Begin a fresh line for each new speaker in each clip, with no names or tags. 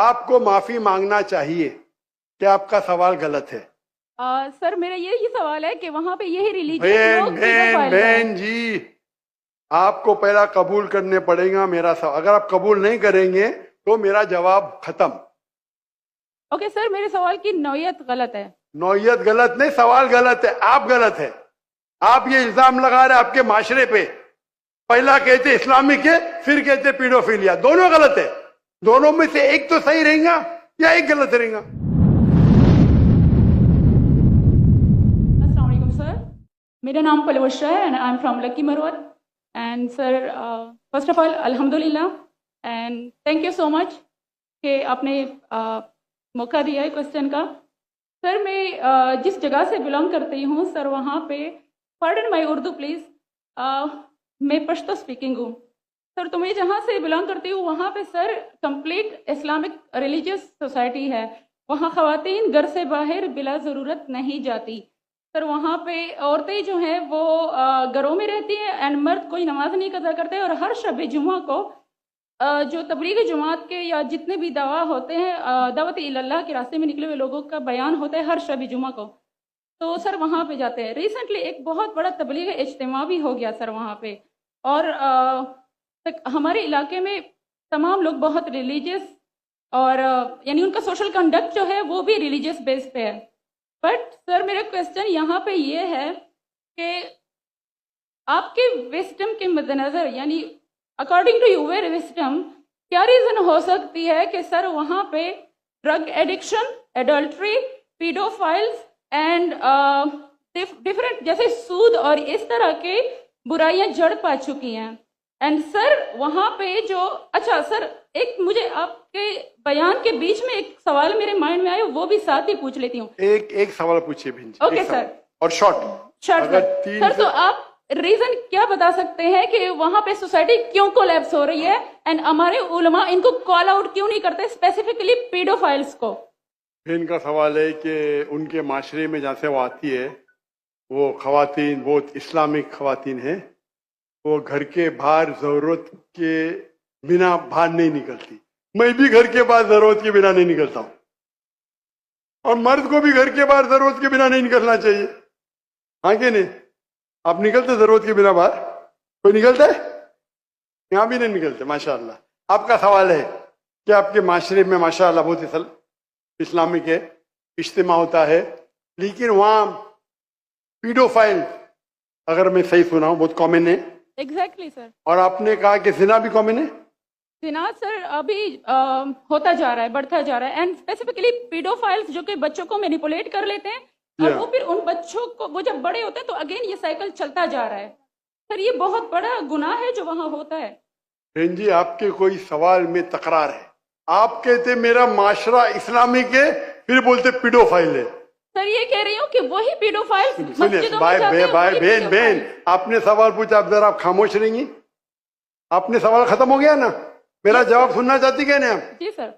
آپ کو معافی مانگنا چاہیے کہ آپ کا سوال غلط ہے.
سر میرا یہی سوال ہے کہ وہاں پہ یہی ریلیجن
بہن جی، آپ کو پہلا قبول کرنے پڑے گا میرا سوال. اگر آپ قبول نہیں کریں گے تو میرا جواب ختم.
اوکے سر، میرے سوال کی نوعیت غلط ہے.
نوعیت غلط نہیں، سوال غلط ہے. آپ غلط ہے. آپ یہ الزام لگا رہے آپ کے معاشرے پہ. پہلا کہتے اسلامک ہے، پھر کہتے پیڈوفیلیا. دونوں غلط ہے. دونوں میں سے ایک تو صحیح رہیں گا یا ایک غلط رہیں گا.
السلام علیکم سر، میرا نام پلوشا ہے and I am from lucky Marwat. And sir first of all الحمد للہ اینڈ تھینک یو سو مچ کہ آپ نے موقع دیا ہے کوشچن کا. سر میں جس جگہ سے بلانگ کرتی ہوں سر، وہاں پہ پارڈن مائی اردو پلیز، میں پشتو اسپیکنگ ہوں. سر تو میں جہاں سے بلانگ کرتی ہوں وہاں پہ سر کمپلیٹ اسلامک ریلیجیس سوسائٹی ہے. وہاں خواتین گھر سے باہر بلا ضرورت نہیں جاتی. سر وہاں پہ عورتیں جو ہیں وہ گھروں میں رہتی ہیں اینڈ مرد کوئی نماز نہیں قضا کرتے. اور ہر شب جمعہ کو جو تبلیغ جماعت کے یا جتنے بھی دعویٰ ہوتے ہیں دعوت اللہ کے راستے میں نکلے ہوئے لوگوں کا بیان ہوتا ہے ہر شب جمعہ کو. تو سر وہاں پہ جاتے ہیں. ریسنٹلی ایک بہت بڑا تبلیغ اجتماع بھی ہو گیا سر وہاں پہ. اور ہمارے علاقے میں تمام لوگ بہت ریلیجیس اور یعنی ان کا سوشل کنڈکٹ جو ہے وہ بھی ریلیجیس بیس پہ ہے. بٹ سر میرا کویسچن یہاں پہ یہ ہے کہ آپ کے وسڈم کے مد نظر یعنی اکارڈنگ ٹو یور وسڈم کیا ریزن ہو سکتی ہے کہ سر وہاں پہ drug addiction, adultery, paedophiles and different جیسے سود اور اس طرح کے برائیاں جڑ پا چکی ہیں. اینڈ سر وہاں پہ جو اچھا سر ایک مجھے آپ کے بیان کے بیچ میں ایک سوال میرے مائنڈ میں آیا، وہ بھی ساتھ ہی پوچھ لیتی ہوں.
ایک سوال پوچھیے بہن جی.
Okay sir.
اور شارٹ
سر تو آپ ریزن کیا بتا سکتے ہیں کہ وہاں پہ سوسائٹی کیوں کولیپس ہو رہی ہے اینڈ ہمارے علماء ان کو کال آؤٹ کیوں نہیں کرتے اسپیسیفکلی پیڈوفائلز کو؟
ان کا سوال ہے کہ ان کے معاشرے میں جہاں سے وہ آتی ہے وہ خواتین بہت اسلامک خواتین ہیں، وہ گھر کے باہر ضرورت کے بنا باہر نہیں نکلتی. میں بھی گھر کے باہر ضرورت کے بنا نہیں نکلتا ہوں، اور مرد کو بھی گھر کے باہر ضرورت کے بنا نہیں نکلنا چاہیے. ہاں کہ نہیں؟ آپ نکلتے ضرورت کے بنا باہر؟ کوئی نکلتا ہے؟ یہاں بھی نہیں نکلتے. ماشاء اللہ. آپ کا سوال ہے کہ آپ کے معاشرے میں ماشاء اللہ بہت اسلامک ہے، اجتماع ہوتا ہے، لیکن وہاں پیڈوفائل اگر میں صحیح سنا ہوں بہت کامن ہے.
ایگزیکٹلی سر.
اور آپ نے کہا کہ زنا بھی کامن ہے.
زنا سر ابھی ہوتا جا رہا ہے، بڑھتا جا رہا ہے. اینڈ اسپیسیفکلی پیڈوفائلز جو کہ بچوں کو مینیپولیٹ کر لیتے ہیں اور وہ پھر ان بچوں کو وہ جب بڑے ہوتے ہیں تو اگین یہ سائیکل چلتا جا رہا ہے. سر یہ بہت بڑا گناہ ہے جو وہاں ہوتا ہے.
بہن جی آپ کے کوئی سوال میں تکرار ہے. آپ کہتے میرا معاشرہ اسلامک ہے، پھر بولتے پیڈوفائل ہے.
سر یہ کہہ رہی ہوں کہ وہی پیڈوفائلز
بہن آپ نے سوال پوچھا، اب ذرا آپ خاموش رہیں گی؟ آپ نے سوال ختم ہو گیا نا؟ میرا جواب سننا چاہتی کہ نہیں آپ؟
جی سر.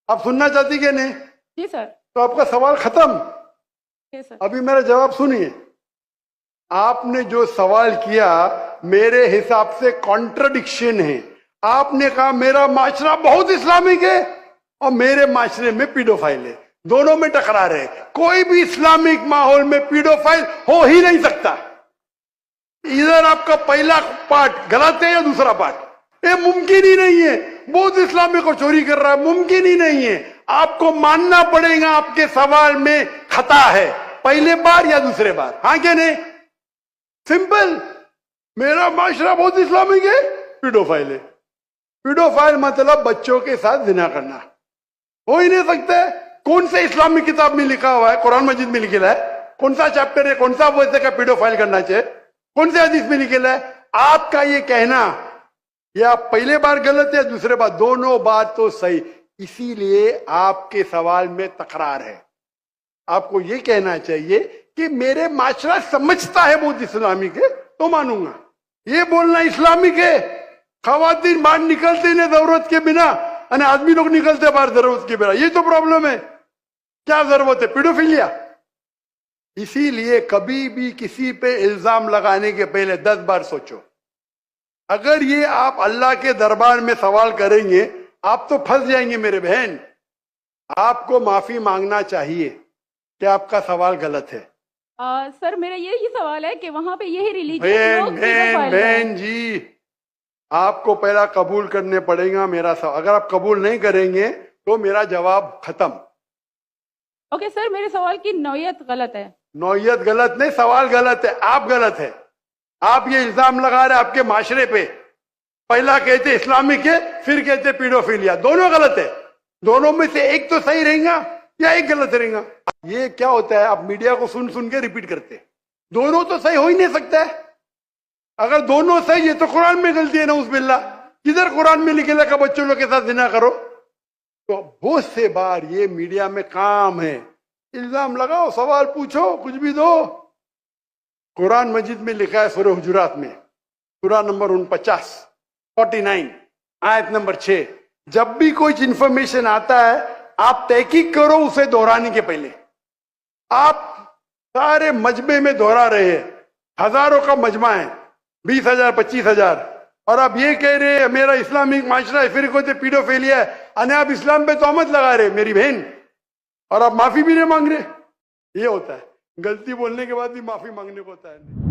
آپ سننا چاہتی کہ نہیں؟
جی سر.
تو آپ کا سوال ختم. ابھی میرا جواب سنیے. آپ نے جو سوال کیا میرے حساب سے کانٹرڈکشن ہے. آپ نے کہا میرا معاشرہ بہت اسلامک ہے اور میرے معاشرے میں پیڈوفائل ہے. دونوں میں ٹکرار ہے. کوئی بھی اسلامک ماحول میں پیڈوفائل ہو ہی نہیں سکتا. ادھر آپ کا پہلا پارٹ غلط ہے یا دوسرا پارٹ؟ یہ ممکن ہی نہیں ہے. بہت اسلامک کو چوری کر رہا ہے، ممکن ہی نہیں ہے. آپ کو ماننا پڑے گا آپ کے سوال میں خطا ہے، پہلے بار یا دوسرے بار. ہاں کہ نہیں؟ سمپل. میرا معاشرہ بہت اسلامک ہے، پیڈوفائل ہے. پیڈوفائل مطلب بچوں کے ساتھ زنا کرنا. ہو ہی نہیں سکتا ہے. کون سے اسلامی کتاب میں لکھا ہوا ہے؟ قرآن مجید میں لکھا ہے. کون سا چیپٹر ہے؟ کون سا ویسے کا پیڈوفائل کرنا چاہیے؟ کون سے حدیث میں لکھا ہے؟ آپ کا یہ کہنا یا پہلے بار غلط ہے دوسرے بار، دونوں بات تو صحیح. اسی لیے آپ کے سوال میں تکرار ہے. آپ کو یہ کہنا چاہیے کہ میرے معاشرہ سمجھتا ہے بہت اسلامک ہے تو مانوں گا. یہ بولنا اسلامک ہے خواتین باہر نکلتے نہیں ضرورت کے بنا، یعنی آدمی لوگ نکلتے باہر ضرورت کے بنا، یہ تو پرابلم ہے. کیا ضرورت ہے؟ پیڈوفیلیا. اسی لیے کبھی بھی کسی پہ الزام لگانے کے پہلے 10 بار سوچو. اگر یہ آپ اللہ کے دربار میں سوال کریں گے آپ تو پھنس جائیں گے میرے بہن. آپ کو معافی مانگنا چاہیے کہ آپ کا سوال غلط ہے.
سر میرا یہی سوال ہے کہ وہاں پہ یہی ریلیجن
بہن جی، آپ کو پہلا قبول کرنے پڑے گا میرا سوال. اگر آپ قبول نہیں کریں گے تو میرا جواب ختم.
اوکے سر، میرے سوال کی نوعیت غلط ہے.
نوعیت غلط نہیں، سوال غلط ہے. آپ غلط ہے. آپ یہ الزام لگا رہے آپ کے معاشرے پہ. پہلا کہتے اسلامک ہے، پھر کہتے پیڈوفیلیا. دونوں غلط ہے. دونوں میں سے ایک تو صحیح رہیں گا یا ایک غلط رہیں گا. یہ کیا ہوتا ہے، آپ میڈیا کو سن سن کے ریپیٹ کرتے. دونوں تو صحیح ہو ہی نہیں سکتا ہے. اگر دونوں صحیح ہے تو قرآن میں غلطی ہے، نعوذ باللہ. کدھر قرآن میں لکھے لگا بچوں لوگ کے ساتھ زنا کرو؟ تو بہت سے بار یہ میڈیا میں کام ہے، الزام لگاؤ، سوال پوچھو، کچھ بھی دو. قرآن مجید میں لکھا ہے سورہ حجرات میں، سورہ نمبر 49 آیت نمبر 6، جب بھی کوئی انفارمیشن آتا ہے آپ تحقیق کرو اسے دہرانے کے پہلے. آپ سارے مجمع میں دہرا رہے ہیں، ہزاروں کا مجمع ہے، 20,000 25,000، اور آپ یہ کہہ رہے ہیں میرا اسلامک معاشرہ ہے، پھر کوئی پیڈوفیلیا ہے، یعنی آپ اسلام پہ تہمت لگا رہے میری بہن، اور آپ معافی بھی نہیں مانگ رہے. یہ ہوتا ہے، غلطی بولنے کے بعد بھی معافی مانگنے کو ہوتا ہے.